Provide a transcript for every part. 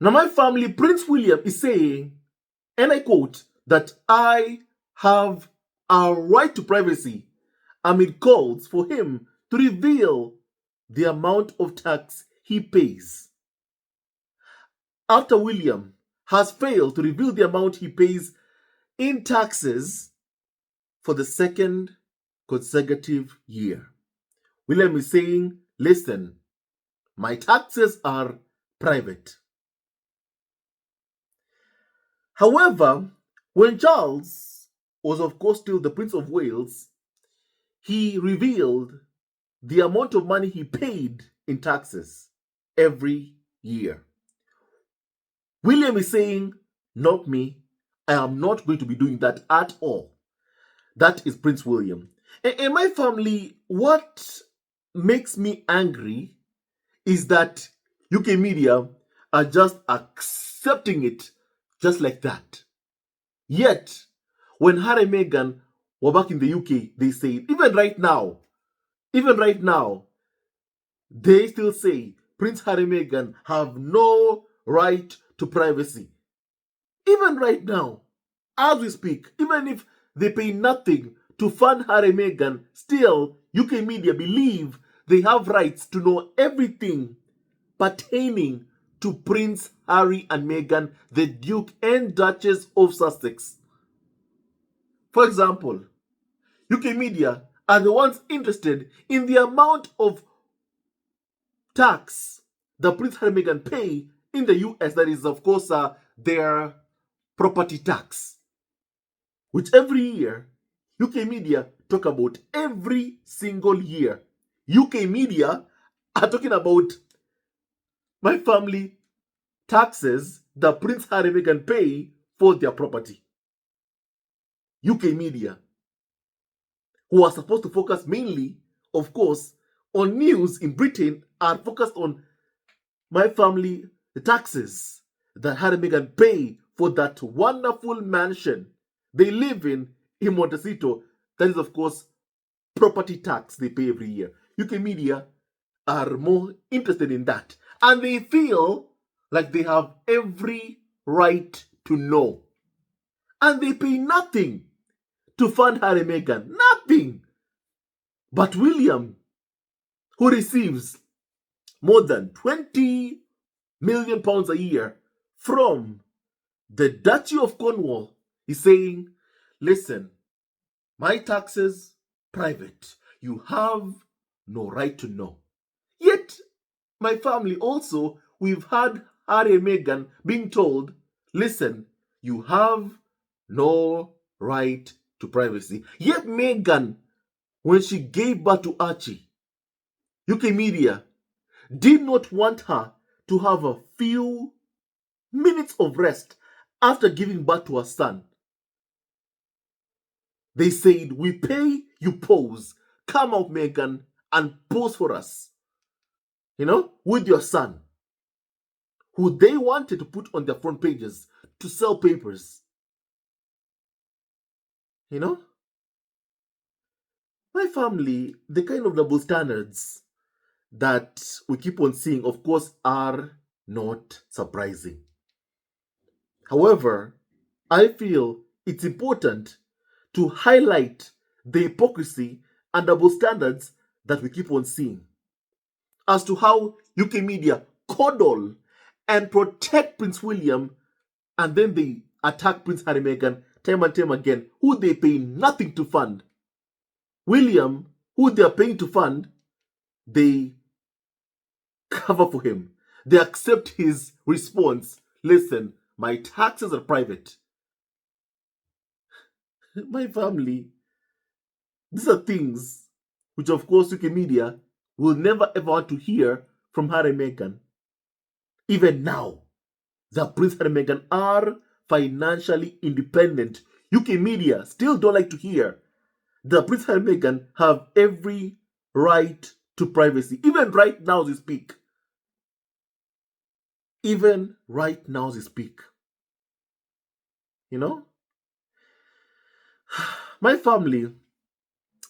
Now, my family, Prince William is saying, and I quote, that I have a right to privacy amid calls for him to reveal the amount of tax he pays. After William has failed to reveal the amount he pays in taxes for the second consecutive year, William is saying, listen, my taxes are private. However, when Charles was, of course, still the Prince of Wales, he revealed the amount of money he paid in taxes every year. William is saying, not me. I am not going to be doing that at all. That is Prince William. In my family, what makes me angry is that UK media are just accepting it just like that. Yet, when Harry and Meghan were back in the UK, they say, even right now, they still say Prince Harry and Meghan have no right to privacy. Even right now, as we speak, even if they pay nothing to fund Harry and Meghan, still UK media believe they have rights to know everything pertaining to Prince Harry and Meghan, the Duke and Duchess of Sussex. For example, UK media are the ones interested in the amount of tax that Prince Harry and Meghan pay in the US. That is, of course, their property tax, which every year UK media talk about every single year. UK media are talking about my family taxes that Prince Harry and Meghan pay for their property. UK media, who are supposed to focus mainly, of course, on news in Britain, are focused on my family, the taxes that Harry and Meghan pay for that wonderful mansion they live in Montecito. That is, of course, property tax they pay every year. UK media are more interested in that. And they feel like they have every right to know. And they pay nothing to fund Harry and Meghan. Nothing. But William, who receives more than £20 million a year from the Duchy of Cornwall, is saying, listen, my taxes, private. You have no right to know. Yet, my family also, we've had Harry and Meghan being told, listen, you have no right to privacy. Yet Meghan, when she gave birth to Archie, UK media did not want her to have a few minutes of rest after giving birth to her son. They said, we pay, you pose. Come out, Meghan, and pose for us. With your son, who they wanted to put on their front pages to sell papers. My family, the kind of double standards that we keep on seeing, of course, are not surprising. However, I feel it's important to highlight the hypocrisy and double standards that we keep on seeing as to how UK media coddle and protect Prince William, and then they attack Prince Harry and Meghan time and time again, who they pay nothing to fund. William, who they are paying to fund, they cover for him. They accept his response. Listen, my taxes are private. My family, these are things which, of course, UK media will never ever want to hear from Harry and Meghan. Even now, the Prince Harry and Meghan are financially independent. UK media still don't like to hear that Prince Harry and Meghan have every right to privacy. Even right now as we speak. Even right now as we speak. My family,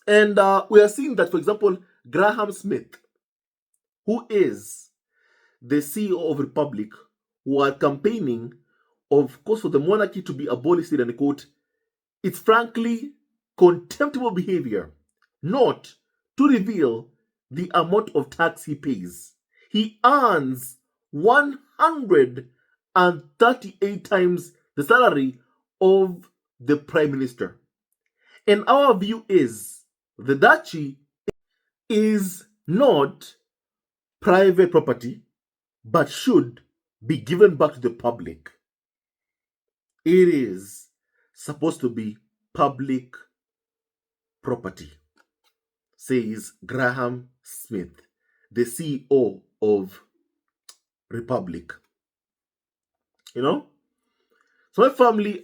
and we are seeing that, for example, Graham Smith, who is the CEO of Republic, who are campaigning, of course, for the monarchy to be abolished, and I quote, it's frankly contemptible behavior not to reveal the amount of tax he pays. He earns 138 times the salary of the prime minister. And our view is the duchy is not private property but should be given back to the public. It is supposed to be public property, says Graham Smith, the CEO of Republic. You know? So my family,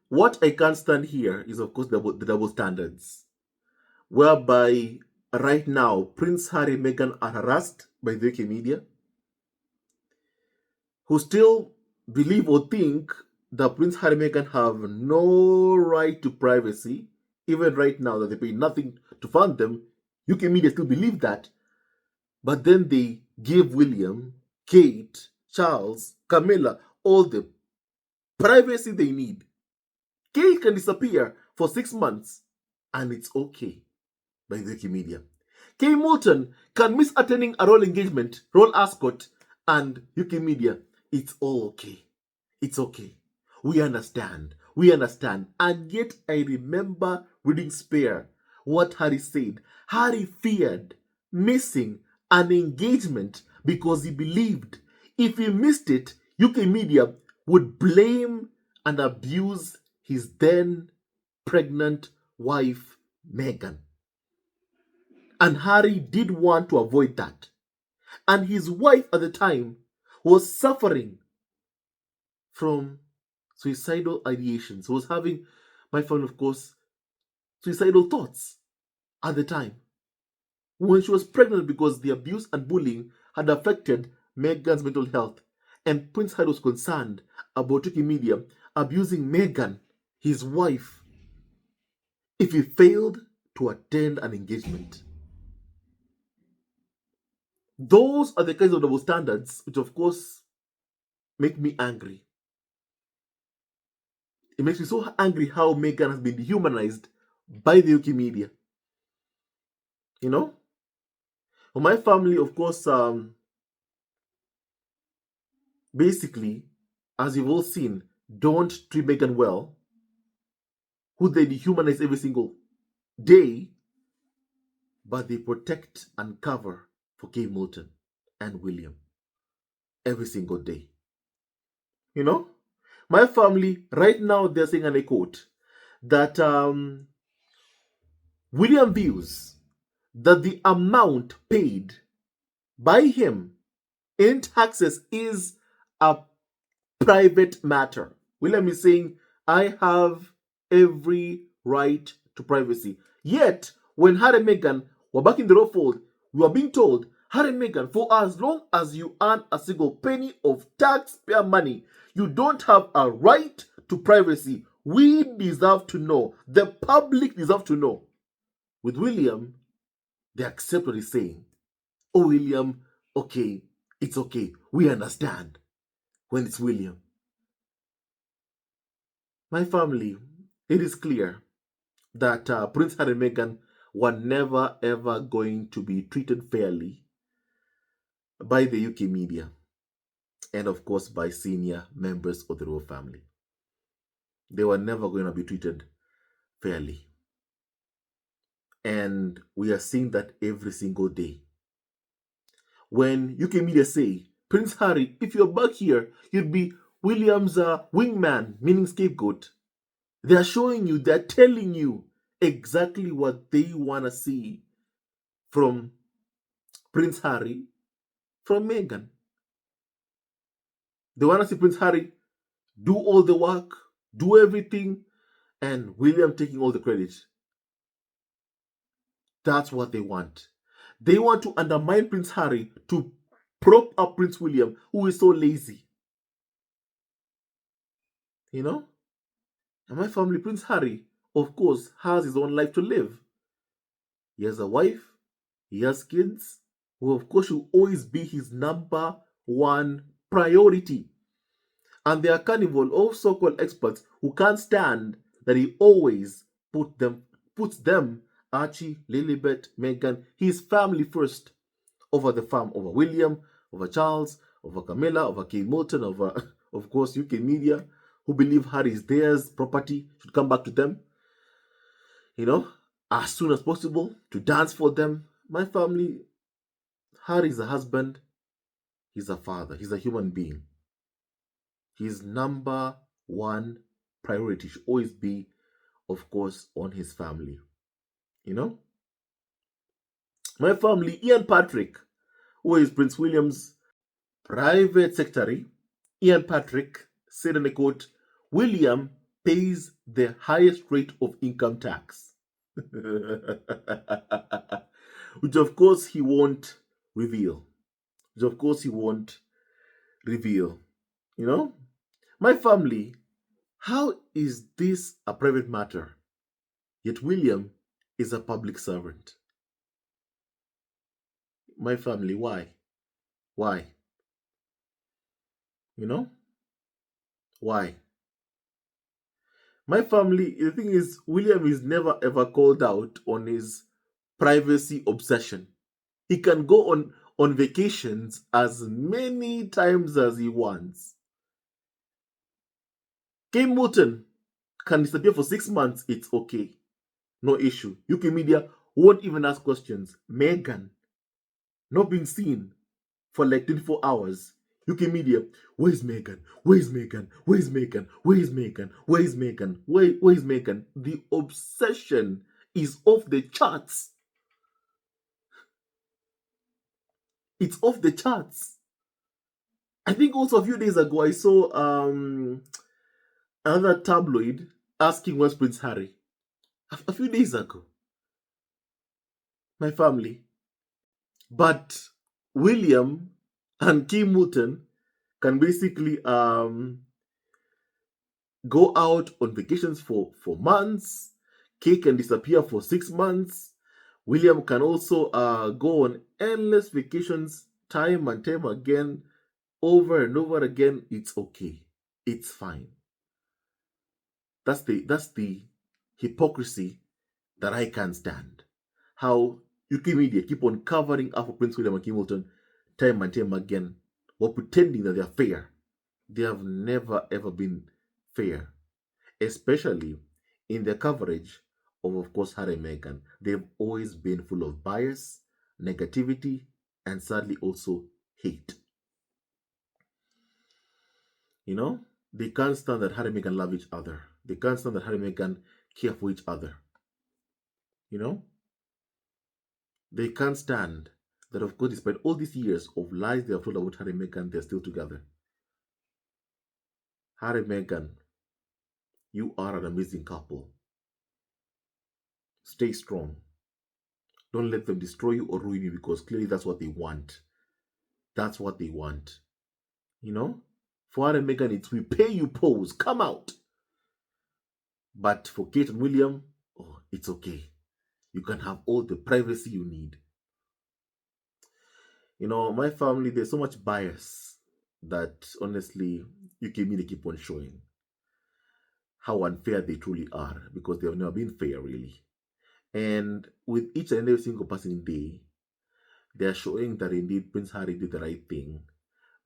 what I can't stand here is, of course, the double standards, whereby right now Prince Harry and Meghan are harassed by the UK media, who still believe or think that Prince Harry and Meghan have no right to privacy, even right now that they pay nothing to fund them. UK media still believe that, but then they give William, Kate, Charles, Camilla all the privacy they need. Kate can disappear for 6 months and it's okay by the UK media. Kate Moulton can miss attending a royal engagement, royal ascot, and UK media, it's all okay. It's okay. We understand. We understand. And yet I remember reading Spare, what Harry said. Harry feared missing an engagement because he believed if he missed it, UK media would blame and abuse his then pregnant wife, Meghan. And Harry did want to avoid that. And his wife at the time was suffering from suicidal ideations. He was having, my friend, of course, suicidal thoughts at the time when she was pregnant, because the abuse and bullying had affected Meghan's mental health. And Prince Harry was concerned about UK media abusing Meghan, his wife, if he failed to attend an engagement. Those are the kinds of double standards which, of course, make me angry. It makes me so angry how Meghan has been dehumanized by the UK media. You know? Well, my family, of course, basically, as you've all seen, don't treat Meghan well, who they dehumanize every single day, but they protect and cover for Kate Moulton and William every single day. You know? My family, right now, they're saying, and I quote, that William views that the amount paid by him in taxes is a private matter. William is saying, I have every right to privacy. Yet, when Harry and Meghan were back in the royal fold, we were being told, Harry and Meghan, for as long as you earn a single penny of taxpayer money, you don't have a right to privacy. We deserve to know. The public deserve to know. With William, they accept what he's saying. Oh, William, okay, it's okay. We understand when it's William. My family, it is clear that Prince Harry and Meghan were never ever going to be treated fairly by the UK media and, of course, by senior members of the royal family. They were never going to be treated fairly. And we are seeing that every single day. When UK media say, Prince Harry, if you're back here, you'd be William's wingman, meaning scapegoat. They're showing you, they're telling you exactly what they want to see from Prince Harry, from Meghan. They want to see Prince Harry do all the work, do everything, and William taking all the credit. That's what they want. They want to undermine Prince Harry to prop up Prince William, who is so lazy. You know? And my family, Prince Harry, of course, has his own life to live. He has a wife, he has kids, who of course will always be his number one priority. And there are carnival of so-called experts who can't stand that he always puts them, Archie, Lilibet, Meghan, his family first over the farm, over William, over Charles, over Camilla, over Kate Moulton, over, of course, UK media, who believe Harry is theirs, property, should come back to them, as soon as possible, to dance for them. My family, Harry is a husband, he's a father, he's a human being. His number one priority should always be, of course, on his family. My family, Ian Patrick, who is Prince William's private secretary, Ian Patrick said in a quote, William pays the highest rate of income tax. Which of course he won't reveal. My family, how is this a private matter? Yet William is a public servant. My family, why? Why? Why? My family, the thing is, William is never ever called out on his privacy obsession. He can go on vacations as many times as he wants. Kate Moulton can disappear for 6 months, it's okay. No issue. UK media won't even ask questions. Meghan, not being seen for like 24 hours. UK media, where's Meghan? Where's Meghan? Where's Meghan? Where's Meghan? Where's Meghan? Where's Meghan? The obsession is off the charts. It's off the charts. I think also a few days ago I saw another tabloid asking where's Prince Harry. A few days ago. My family. But William and Kim Moulton can basically go out on vacations for months. Kate can disappear for 6 months. William can also go on endless vacations time and time again, over and over again. It's okay. It's fine. That's the hypocrisy that I can't stand. How UK media keep on covering up for Prince William and Kim Moulton time and time again, while pretending that they are fair. They have never ever been fair, especially in their coverage of course, Harry and Meghan. They've always been full of bias, negativity, and sadly also hate. They can't stand that Harry and Meghan love each other. They can't stand that Harry and Meghan care for each other. They can't stand that, of course, despite all these years of lies they have told about Harry and Meghan, they're still together. Harry and Meghan, you are an amazing couple. Stay strong. Don't let them destroy you or ruin you, because clearly that's what they want. That's what they want. For Harry and Meghan, it's we pay you pose, come out. But for Kate and William, it's okay. You can have all the privacy you need. My family, there's so much bias that honestly, UK media keep on showing how unfair they truly are, because they have never been fair, really. And with each and every single passing day, they are showing that indeed Prince Harry did the right thing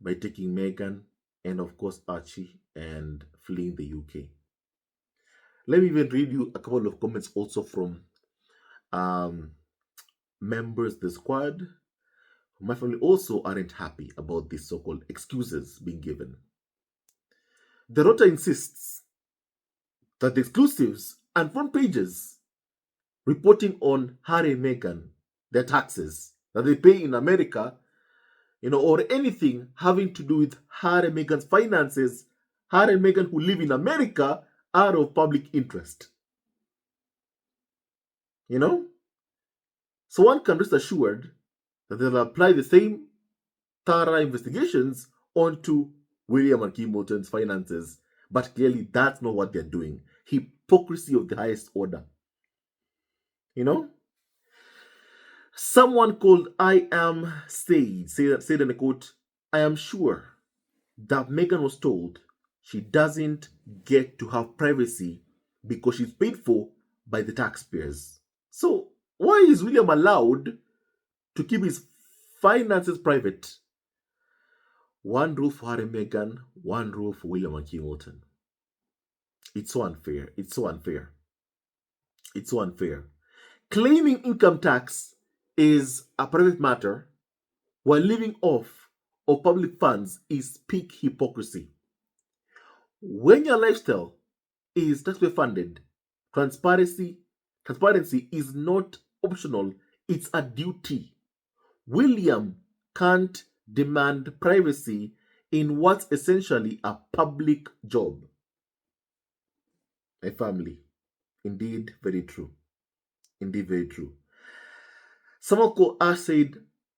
by taking Meghan and, of course, Archie and fleeing the UK. Let me even read you a couple of comments also from members of the squad. My family also aren't happy about these so-called excuses being given. The Rota insists that the exclusives and front pages reporting on Harry and Meghan, their taxes that they pay in America, or anything having to do with Harry and Meghan's finances, Harry and Meghan who live in America, are of public interest. So one can rest assured that they'll apply the same thorough investigations onto William and Kim Moulton's finances. But clearly that's not what they're doing. Hypocrisy of the highest order. Someone called I Am said in a quote, I am sure that Meghan was told she doesn't get to have privacy because she's paid for by the taxpayers. So, why is William allowed to keep his finances private? One rule for Harry and Meghan, one rule for William and Hamilton. It's so unfair. It's so unfair. It's so unfair. Claiming income tax is a private matter while living off of public funds is peak hypocrisy. When your lifestyle is taxpayer funded, transparency is not optional, it's a duty. William can't demand privacy in what's essentially a public job. My family. Indeed, very true. Indeed, very true. Samako said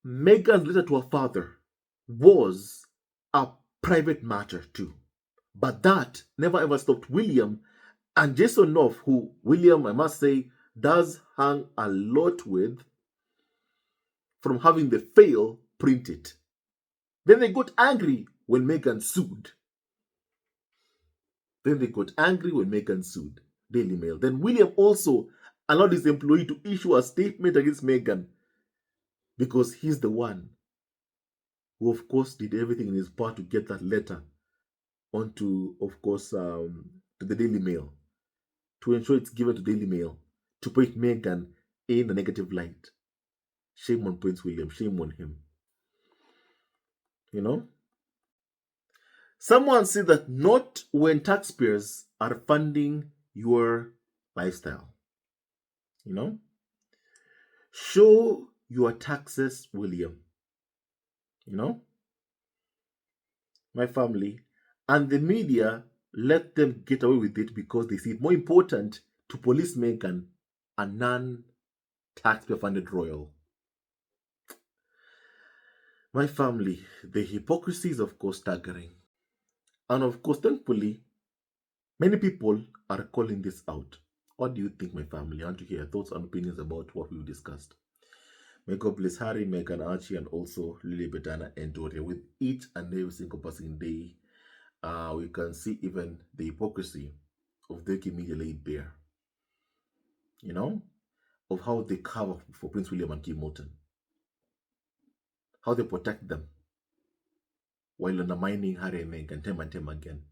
Meghan's letter to her father was a private matter too. But that never ever stopped William and Jason North, who William, I must say, does hang a lot with, from having the fail printed. Then they got angry when Meghan sued. Daily Mail. Then William also allowed his employee to issue a statement against Meghan because he's the one who, of course, did everything in his power to get that letter onto, of course, to the Daily Mail, to ensure it's given to Daily Mail, to put Meghan in a negative light. Shame on Prince William. Shame on him. You know? Someone said that not when taxpayers are funding your lifestyle. You know? Show your taxes, William. You know? My family. And the media let them get away with it because they see it more important to police Meghan, a non-taxpayer funded royal. My family, the hypocrisy is of course staggering. And of course, thankfully, many people are calling this out. What do you think, my family? I want to hear your thoughts and opinions about what we've discussed. May God bless Harry, Meghan, Archie, and also Lily, Betana, and Doria. With each and every single passing day, we can see even the hypocrisy of the UK media laid bare. You know, of how they cover for Prince William and Hamilton, how they protect them while undermining Harry and Meghan time and time again.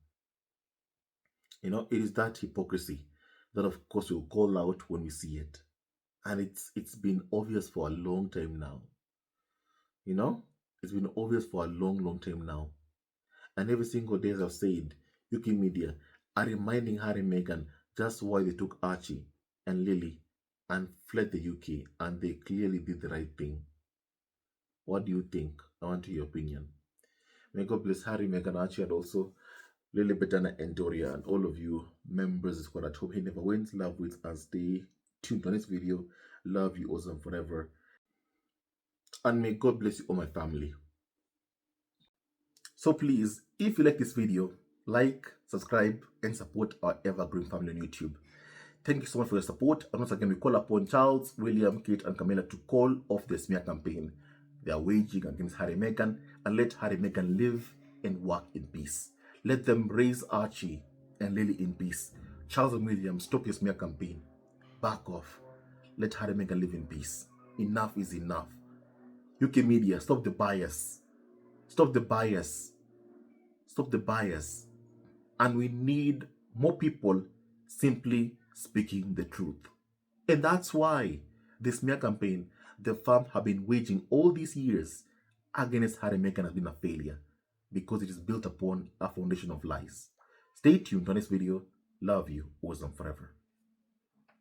You know, it is that hypocrisy that, of course, we'll call out when we see it. And it's been obvious for a long time now. You know, it's been obvious for a long time now. And every single day, as I've said, UK media are reminding Harry and Meghan just why they took Archie and Lily and fled the UK, and they clearly did the right thing. What do you think? I want to hear your opinion. May God bless Harry, Meghan, Archie, and also Lily, Betana, and Doria, and all of you members of the squad at home. He never wins. Love with us. Stay tuned on this video. Love you awesome forever. And may God bless you all, my family. So please, if you like this video, like, subscribe, and support our evergreen family on YouTube. Thank you so much for your support. And once again, we call upon Charles, William, Kate, and Camilla to call off the smear campaign they are waging against Harry and Meghan, and let Harry and Meghan live and work in peace. Let them raise Archie and Lily in peace. Charles and William, stop your smear campaign. Back off. Let Harry and Meghan live in peace. Enough is enough. UK media, stop the bias. Stop the bias. Stop the bias. And we need more people simply speaking the truth. And that's why the smear campaign the firm have been waging all these years against Harry and Meghan has been a failure, because it is built upon a foundation of lies. Stay tuned on this video. Love you, awesome forever.